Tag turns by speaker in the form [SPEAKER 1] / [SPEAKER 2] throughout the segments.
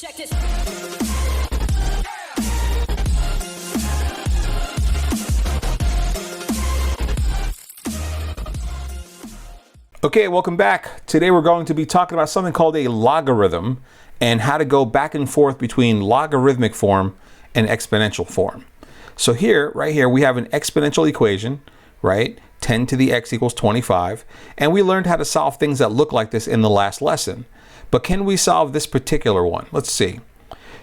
[SPEAKER 1] Check this.
[SPEAKER 2] Okay, welcome back. Today we're going to be talking about something called a logarithm and how to go back and forth between logarithmic form and exponential form. So here, right here, we have an exponential equation, right? 10 to the x equals 25. And we learned how to solve things that look like this in the last lesson. But can we solve this particular one? Let's see.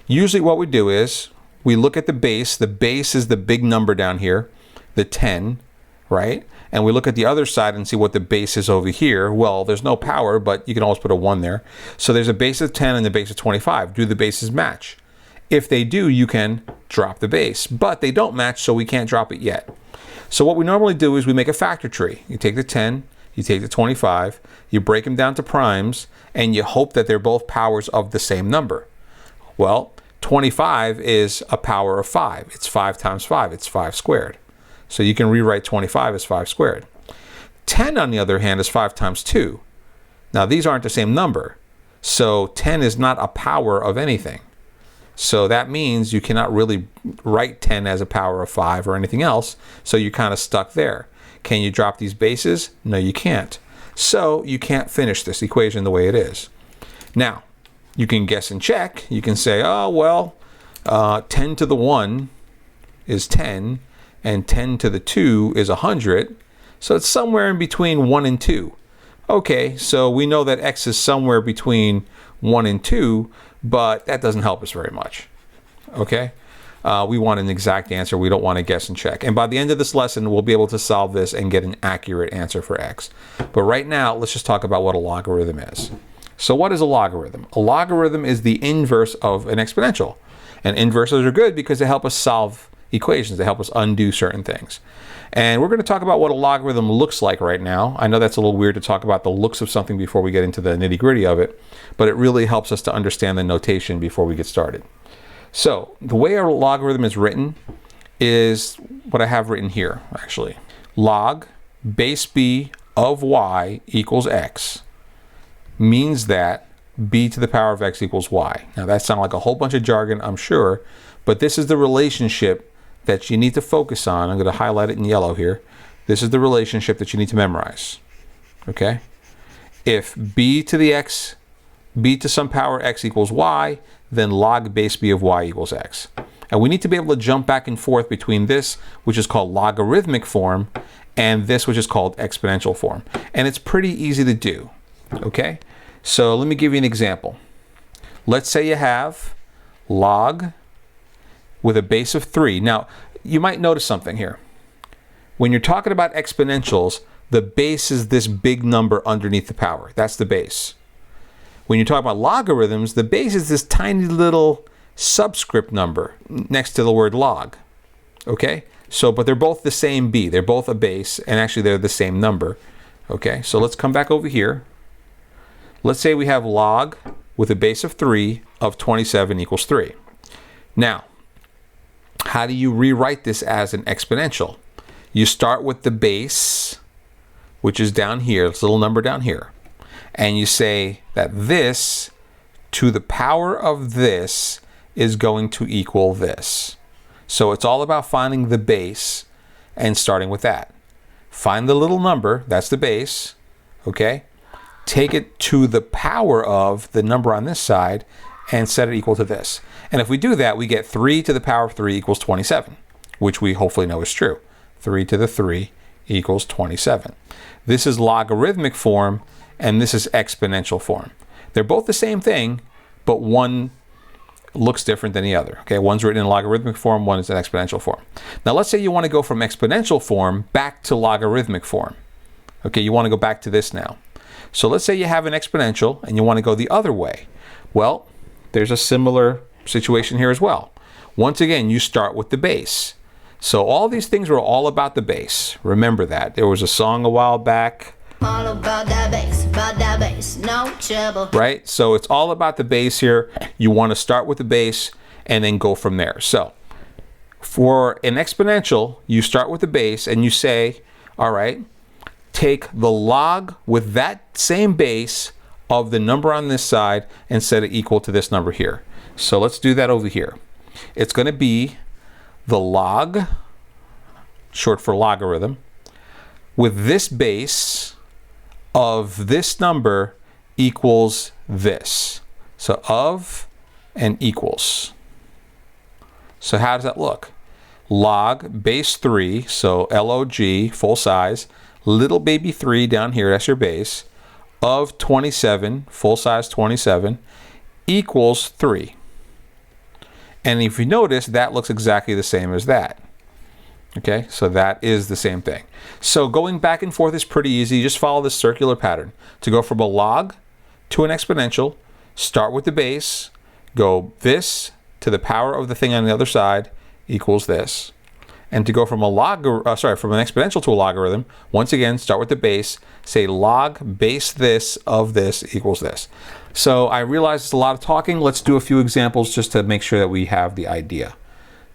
[SPEAKER 2] Usually what we do is we look at the base. The base is the big number down here, the 10, right? And we look at the other side and see what the base is over here. Well, there's no power, but you can always put a 1 there. So there's a base of 10 and a base of 25. Do the bases match? If they do, you can drop the base. But they don't match, so we can't drop it yet. So what we normally do is we make a factor tree. You take the 10, you take the 25, you break them down to primes, and you hope that they're both powers of the same number. Well, 25 is a power of 5. It's 5 times 5. It's 5 squared. So you can rewrite 25 as 5 squared. 10, on the other hand, is 5 times 2. Now, these aren't the same number. So 10 is not a power of anything. So that means you cannot really write 10 as a power of 5 or anything else. So you're kind of stuck there. Can you drop these bases? No, you can't. So you can't finish this equation the way it is. Now, you can guess and check. You can say, oh, well, 10 to the 1 is 10. And 10 to the 2 is 100. So it's somewhere in between 1 and 2. Okay, so we know that x is somewhere between 1 and 2, but that doesn't help us very much. Okay, we want an exact answer. We don't want to guess and check. And by the end of this lesson, we'll be able to solve this and get an accurate answer for x. But right now, let's just talk about what a logarithm is. So what is a logarithm? A logarithm is the inverse of an exponential. And inverses are good because they help us solve equations. They help us undo certain things. And we're going to talk about what a logarithm looks like right now. I know that's a little weird to talk about the looks of something before we get into the nitty-gritty of it, but it really helps us to understand the notation before we get started. So the way a logarithm is written is what I have written here, actually. Log base b of y equals x means that b to the power of x equals y. Now that sounds like a whole bunch of jargon, I'm sure, but this is the relationship that you need to focus on. I'm going to highlight it in yellow here. This is the relationship that you need to memorize. Okay? If b to the x, b to some power x equals y, then log base b of y equals x. And we need to be able to jump back and forth between this, which is called logarithmic form, and this, which is called exponential form. And it's pretty easy to do. Okay? So let me give you an example. Let's say you have log with a base of 3. Now, you might notice something here. When you're talking about exponentials, the base is this big number underneath the power. That's the base. When you talk about logarithms, the base is this tiny little subscript number next to the word log. Okay? So, but they're both the same b. They're both a base, and actually they're the same number. Okay? So let's come back over here. Let's say we have log with a base of 3 of 27 equals 3. Now, how do you rewrite this as an exponential? You start with the base, which is down here, this little number down here, and you say that this to the power of this is going to equal this. So it's all about finding the base and starting with that. Find the little number, that's the base, okay? Take it to the power of the number on this side and set it equal to this. And if we do that, we get 3 to the power of 3 equals 27, which we hopefully know is true. 3 to the 3 equals 27. This is logarithmic form, and this is exponential form. They're both the same thing, but one looks different than the other. Okay, one's written in logarithmic form, one is in exponential form. Now let's say you want to go from exponential form back to logarithmic form. Okay, you want to go back to this now. So let's say you have an exponential and you want to go the other way. Well, there's a similar situation here as well. Once again, you start with the base. So all these things are all about the base. Remember that. There was a song a while back.
[SPEAKER 3] All about that bass, no trouble.
[SPEAKER 2] Right? So it's all about the base here. You want to start with the base and then go from there. So for an exponential, you start with the base and you say, all right, take the log with that same base of the number on this side and set it equal to this number here. So let's do that over here. It's going to be the log, short for logarithm, with this base of this number equals this. So of and equals. So how does that look? Log base 3, so log, full size, little baby 3 down here, that's your base, of 27, full size 27, equals 3. And if you notice, that looks exactly the same as that. Okay, so that is the same thing. So going back and forth is pretty easy. Just follow this circular pattern. To go from a log to an exponential, start with the base, go this to the power of the thing on the other side equals this. And to go from from an exponential to a logarithm, once again, start with the base, say log base this of this equals this. So I realize it's a lot of talking. Let's do a few examples just to make sure that we have the idea.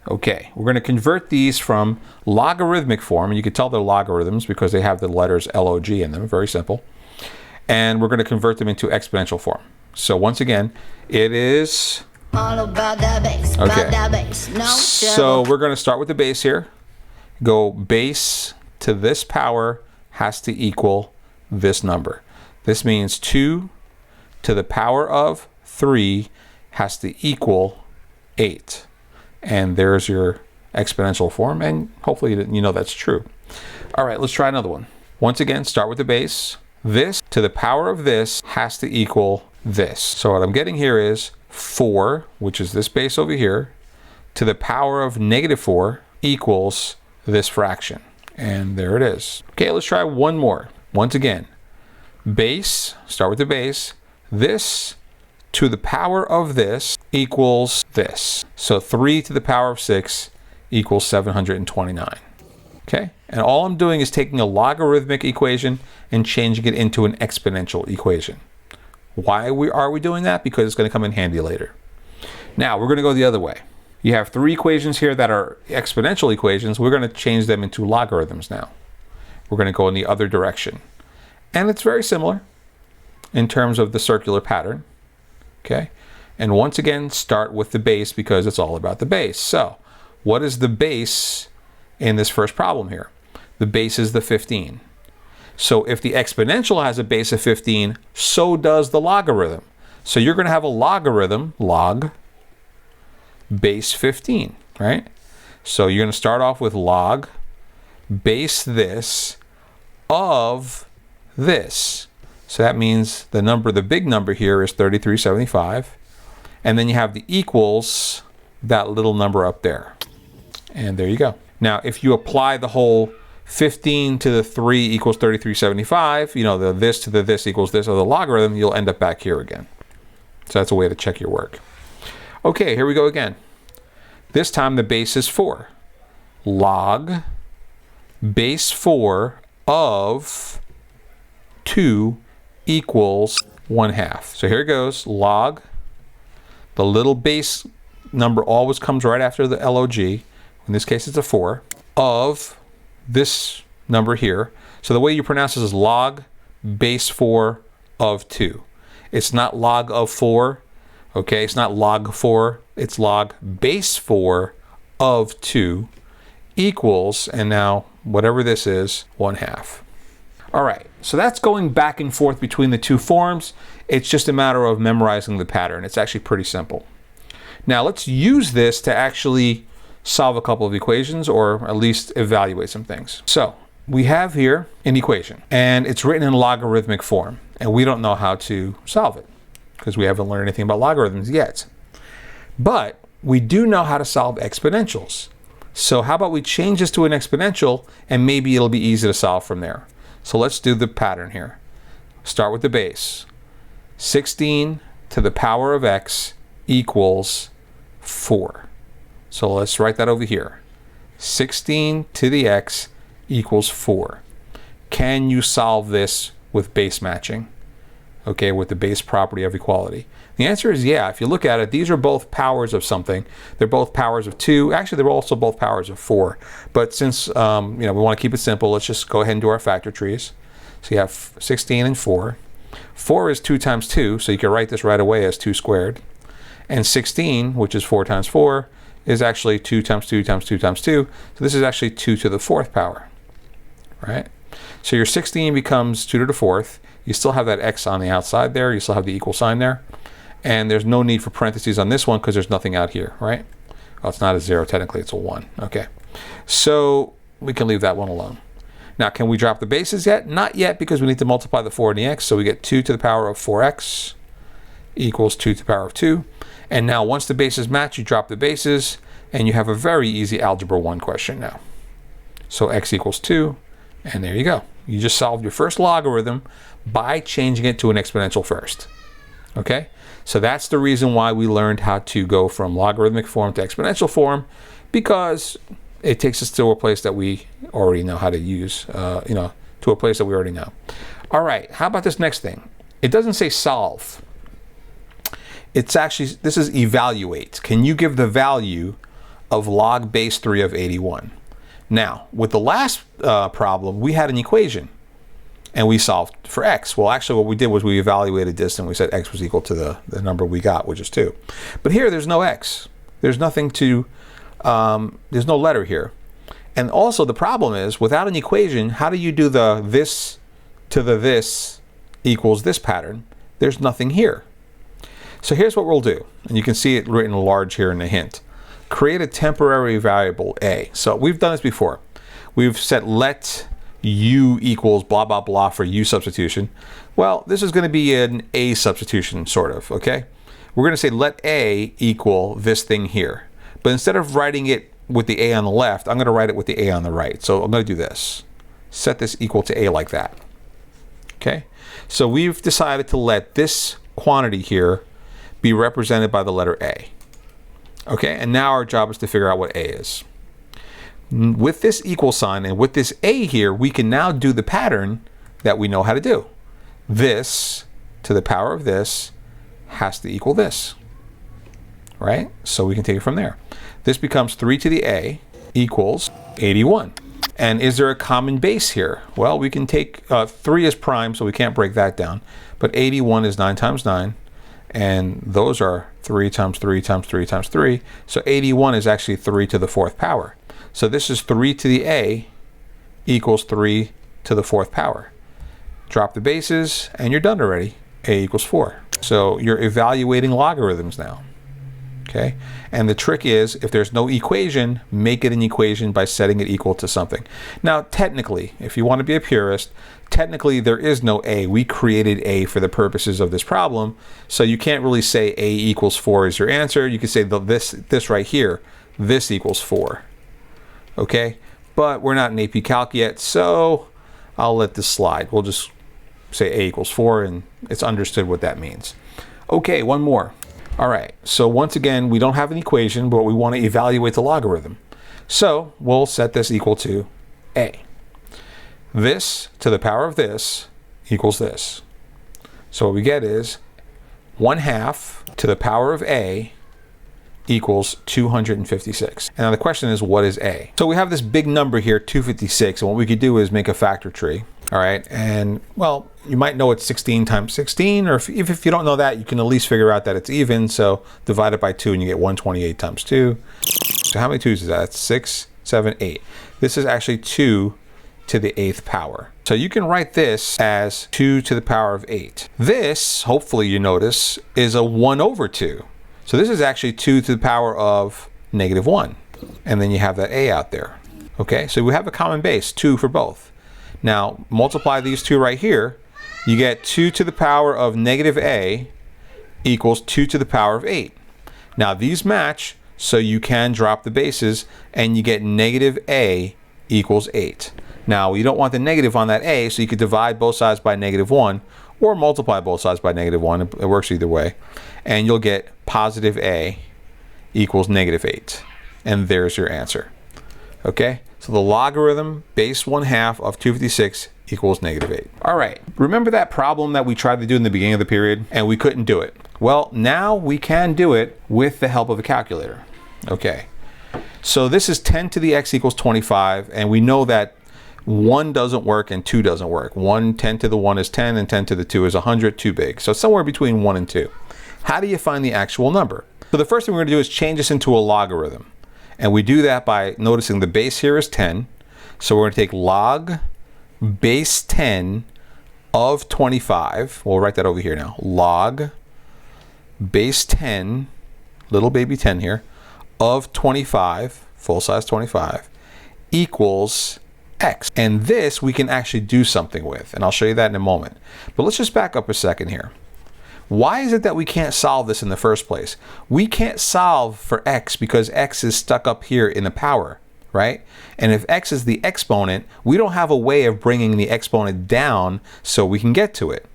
[SPEAKER 2] Okay, we're going to convert these from logarithmic form, and you can tell they're logarithms because they have the letters log in them, very simple. And we're going to convert them into exponential form. So once again, it is
[SPEAKER 3] all about that base,
[SPEAKER 2] okay.
[SPEAKER 3] about that base, no
[SPEAKER 2] So we're going to start with the base here. Go base to this power has to equal this number. This means 2 to the power of 3 has to equal 8. And there's your exponential form, and hopefully you know that's true. All right, let's try another one. Once again, start with the base. This to the power of this has to equal this. So what I'm getting here is 4, which is this base over here, to the power of -4 equals this fraction. And there it is. Okay, let's try one more. Once again, base, start with the base. This to the power of this equals this. So 3 to the power of 6 equals 729. Okay, and all I'm doing is taking a logarithmic equation and changing it into an exponential equation. Why are we doing that? Because it's going to come in handy later. Now we're going to go the other way. You have 3 equations here that are exponential equations. We're going to change them into logarithms now. We're going to go in the other direction. And it's very similar in terms of the circular pattern. Okay, and once again, start with the base because it's all about the base. So what is the base in this first problem here? The base is the 15. So if the exponential has a base of 15, so does the logarithm. So you're going to have a logarithm, log, base 15, right? So you're going to start off with log, base this, of this. So that means the number, the big number here is 3375. And then you have the equals, that little number up there. And there you go. Now, if you apply the whole 15 to the 3 equals 3375, you know, the this to the this equals this, or the logarithm, you'll end up back here again. So that's a way to check your work. Okay, here we go again. This time the base is 4. Log base 4 of 2 equals 1/2. So here it goes, log, the little base number always comes right after the log, in this case it's a 4, of this number here. So the way you pronounce this is log base 4 of 2. It's not log of 4, okay, it's not log 4, it's log base 4 of 2 equals, and now whatever this is, 1/2. All right, so that's going back and forth between the two forms. It's just a matter of memorizing the pattern. It's actually pretty simple. Now let's use this to actually solve a couple of equations, or at least evaluate some things. So we have here an equation, and it's written in logarithmic form, and we don't know how to solve it because we haven't learned anything about logarithms yet. But we do know how to solve exponentials. So how about we change this to an exponential, and maybe it'll be easy to solve from there. So let's do the pattern here. Start with the base. 16 to the power of x equals 4. So let's write that over here. 16 to the x equals 4. Can you solve this with base matching? Okay, with the base property of equality. The answer is yeah. If you look at it, these are both powers of something. They're both powers of 2. Actually, they're also both powers of 4. But since we want to keep it simple, let's just go ahead and do our factor trees. So you have 16 and 4. 4 is 2 times 2, so you can write this right away as 2 squared. And 16, which is 4 times 4, is actually 2 times 2 times 2 times 2. So this is actually 2 to the 4th power, right? So your 16 becomes 2 to the 4th. You still have that x on the outside there. You still have the equal sign there. And there's no need for parentheses on this one because there's nothing out here, right? Well, it's not a 0 technically, it's a 1. Okay, so we can leave that one alone. Now, can we drop the bases yet? Not yet, because we need to multiply the 4 and the x. So we get 2 to the power of 4x equals 2 to the power of 2. And now once the bases match, you drop the bases, and you have a very easy algebra 1 question now. So x equals 2, and there you go. You just solved your first logarithm by changing it to an exponential first. Okay? So that's the reason why we learned how to go from logarithmic form to exponential form, because it takes us to a place that we already know how to use, to a place that we already know. All right, how about this next thing? It doesn't say solve. It's actually, this is evaluate. Can you give the value of log base 3 of 81? Now, with the last problem, we had an equation and we solved for x. Well, actually what we did was we evaluated this and we said x was equal to the number we got, which is 2. But here there's no x. There's nothing to, there's no letter here. And also the problem is, without an equation, how do you do the this to the this equals this pattern? There's nothing here. So here's what we'll do, and you can see it written large here in the hint. Create a temporary variable a. So we've done this before. We've set let u equals blah blah blah for u substitution. Well, this is going to be an a substitution, sort of, okay? We're going to say let a equal this thing here. But instead of writing it with the a on the left, I'm going to write it with the a on the right. So I'm going to do this. Set this equal to a like that. Okay? So we've decided to let this quantity here be represented by the letter a. Okay, and now our job is to figure out what a is. With this equal sign and with this a here, we can now do the pattern that we know how to do. This to the power of this has to equal this, right? So we can take it from there. This becomes 3 to the a equals 81. And is there a common base here? Well, we can take 3 as prime, so we can't break that down. But 81 is 9 times 9. And those are 3 times 3 times 3 times 3. So 81 is actually 3 to the 4th power. So this is 3 to the a equals 3 to the 4th power. Drop the bases, and you're done already. A equals 4. So you're evaluating logarithms now. Okay? And the trick is, if there's no equation, make it an equation by setting it equal to something. Now, technically, if you want to be a purist, technically there is no a. We created a for the purposes of this problem. So you can't really say a equals 4 is your answer. You can say this right here, this equals 4. Okay? But we're not in AP Calc yet, so I'll let this slide. We'll just say a equals 4, and it's understood what that means. Okay, one more. All right, so once again, we don't have an equation, but we want to evaluate the logarithm. So we'll set this equal to a. This to the power of this equals this. So what we get is 1/2 to the power of a equals 256. And now the question is, what is a? So we have this big number here, 256, and what we could do is make a factor tree. All right, and well, you might know it's 16 times 16, or if you don't know that, you can at least figure out that it's even. So divide it by 2 and you get 128 times 2. So how many 2's is that? That's 6, 7, 8. This is actually 2 to the 8th power. So you can write this as 2 to the power of 8. This, hopefully you notice, is a 1/2. So this is actually 2 to the power of -1. And then you have that a out there. Okay, so we have a common base, 2 for both. Now, multiply these two right here, you get 2 to the power of -a equals 2 to the power of 8. Now, these match, so you can drop the bases, and you get -a equals 8. Now, you don't want the negative on that a, so you could divide both sides by -1, or multiply both sides by -1. It works either way. And you'll get positive a equals -8. And there's your answer. Okay? So the logarithm base 1/2 of 256 equals -8. All right, remember that problem that we tried to do in the beginning of the period and we couldn't do it? Well, now we can do it with the help of a calculator. Okay, so this is 10 to the x equals 25, and we know that 1 doesn't work and 2 doesn't work. 10 to the 1 is 10 and 10 to the 2 is 100, too big. So somewhere between 1 and 2. How do you find the actual number? So the first thing we're going to do is change this into a logarithm. And we do that by noticing the base here is 10. So we're going to take log base 10 of 25. We'll write that over here now. Log base 10, little baby 10 here, of 25, full size 25, equals x. And this we can actually do something with, and I'll show you that in a moment. But let's just back up a second here. Why is it that we can't solve this in the first place? We can't solve for x because x is stuck up here in the power, right? And if x is the exponent, we don't have a way of bringing the exponent down so we can get to it.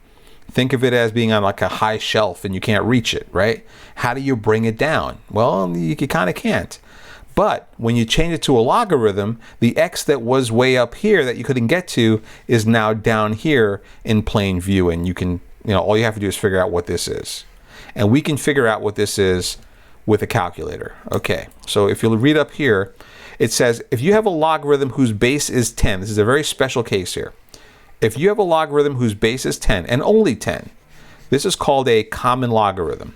[SPEAKER 2] Think of it as being on like a high shelf and you can't reach it, right? How do you bring it down? Well, you kind of can't. But when you change it to a logarithm, the x that was way up here that you couldn't get to is now down here in plain view, and you can, all you have to do is figure out what this is. And we can figure out what this is with a calculator. Okay, so if you'll read up here, it says if you have a logarithm whose base is 10, this is a very special case here. If you have a logarithm whose base is 10 and only 10, this is called a common logarithm.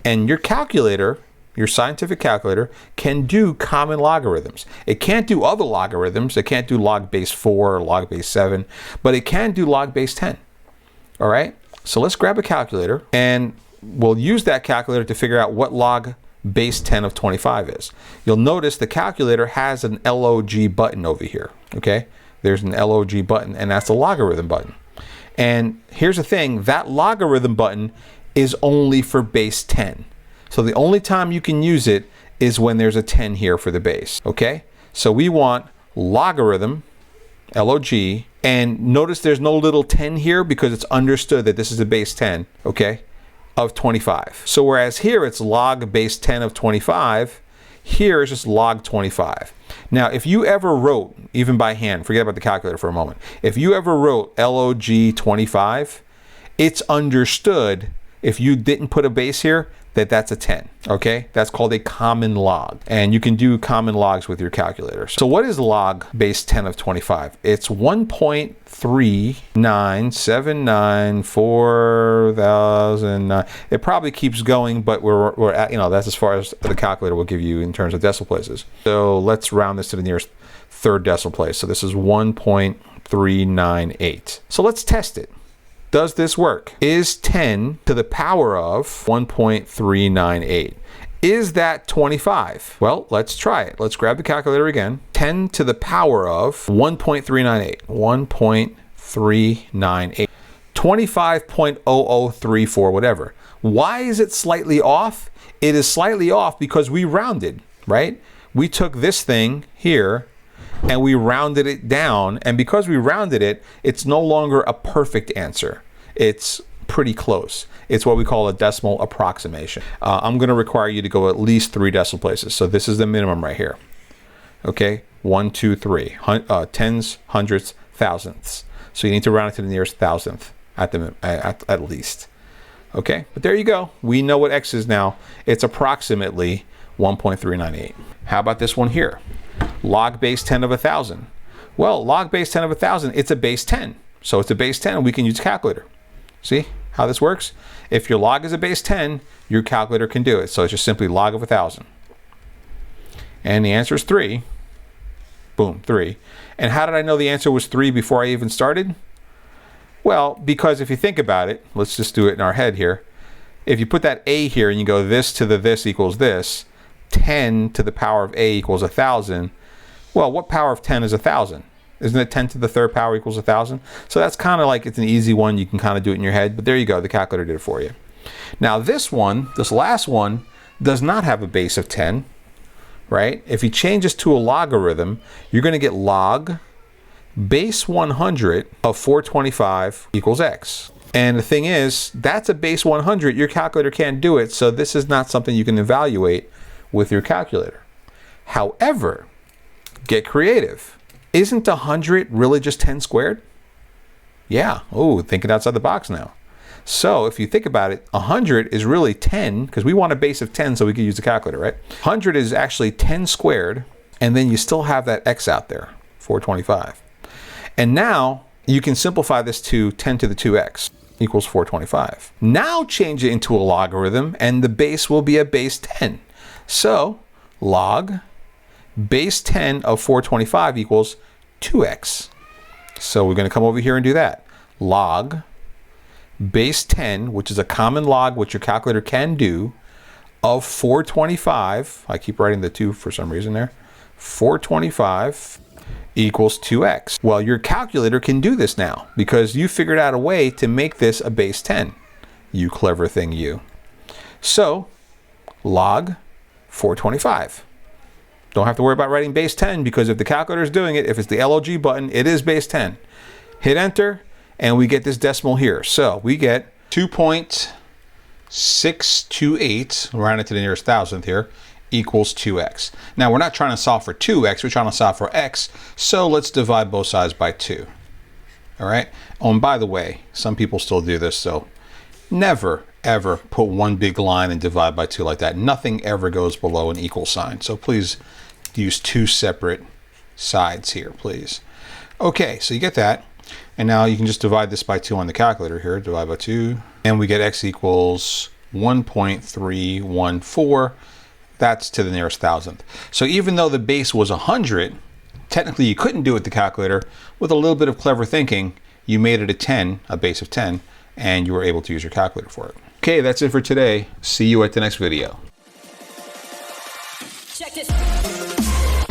[SPEAKER 2] And your calculator, your scientific calculator, can do common logarithms. It can't do other logarithms. It can't do log base 4 or log base 7, but it can do log base 10. All right? So let's grab a calculator and we'll use that calculator to figure out what log base 10 of 25 is. You'll notice the calculator has an LOG button over here. Okay? There's an LOG button, and that's a logarithm button. And here's the thing, that logarithm button is only for base 10. So the only time you can use it is when there's a 10 here for the base, okay? So we want logarithm, LOG, and notice there's no little 10 here because it's understood that this is a base 10, okay, of 25. So whereas here it's log base 10 of 25, here is just log 25. Now, if you ever wrote, even by hand, forget about the calculator for a moment, if you ever wrote log 25, it's understood if you didn't put a base here that that's a 10, okay? That's called a common log, and you can do common logs with your calculator. So what is log base 10 of 25? It's 1.39794009. It probably keeps going, but we're at, that's as far as the calculator will give you in terms of decimal places. So let's round this to the nearest third decimal place. So this is 1.398. So let's test it. Does this work? Is 10 to the power of 1.398? Is that 25? Well, let's try it. Let's grab the calculator again. 10 to the power of 1.398. 1.398. 25.0034, whatever. Why is it slightly off? It is slightly off because we rounded, right? We took this thing here and we rounded it down, and because we rounded it, it's no longer a perfect answer. It's pretty close. It's what we call a decimal approximation. I'm going to require you to go at least 3 decimal places. So this is the minimum right here. Okay, 1, 2, 3, tens, hundreds, thousandths. So you need to round it to the nearest thousandth at least. Okay, but there you go. We know what x is now. It's approximately 1.398. How about this one here? Log base 10 of 1,000. Well, log base 10 of 1,000, it's a base 10. So it's a base 10, and we can use a calculator. See how this works? If your log is a base 10, your calculator can do it. So it's just simply log of 1,000. And the answer is 3. Boom, 3. And how did I know the answer was 3 before I even started? Well, because if you think about it, let's just do it in our head here. If you put that a here and you go this to the this equals this, 10 to the power of a equals 1,000. Well, what power of 10 is 1,000? Isn't it 10 to the third power equals 1,000? So that's kind of like, it's an easy one. You can kind of do it in your head, but there you go. The calculator did it for you. Now this last one, does not have a base of 10, right? If you change this to a logarithm, you're going to get log base 100 of 425 equals x. And the thing is, that's a base 100. Your calculator can't do it, so this is not something you can evaluate with your calculator. However, get creative. Isn't 100 really just 10 squared? Yeah. Oh, thinking outside the box now. So if you think about it, 100 is really 10, because we want a base of 10 so we can use the calculator, right? 100 is actually 10 squared, and then you still have that x out there, 425. And now you can simplify this to 10 to the 2x equals 425. Now change it into a logarithm and the base will be a base 10. So log base 10 of 425 equals 2x. So we're going to come over here and do that. Log base 10, which is a common log, which your calculator can do, of 425. I keep writing the 2 for some reason there. 425 equals 2x. Well, your calculator can do this now because you figured out a way to make this a base 10. You clever thing, you. So log 425. Don't have to worry about writing base 10 because if the calculator is doing it, if it's the LOG button, it is base 10. Hit enter and we get this decimal here. So we get 2.628, round it to the nearest thousandth here, equals 2x. Now we're not trying to solve for 2x, we're trying to solve for x, so let's divide both sides by 2. All right? Oh, and by the way, some people still do this, so never ever put one big line and divide by 2 like that. Nothing ever goes below an equal sign, so please use 2 separate sides here, please. Okay, so you get that, and now you can just divide this by 2 on the calculator here, divide by 2, and we get x equals 1.314. That's to the nearest thousandth. So even though the base was 100, technically you couldn't do it with the calculator. With a little bit of clever thinking, you made it a 10, a base of 10, and you were able to use your calculator for it. Okay, that's it for today. See you at the next video.
[SPEAKER 1] Check this.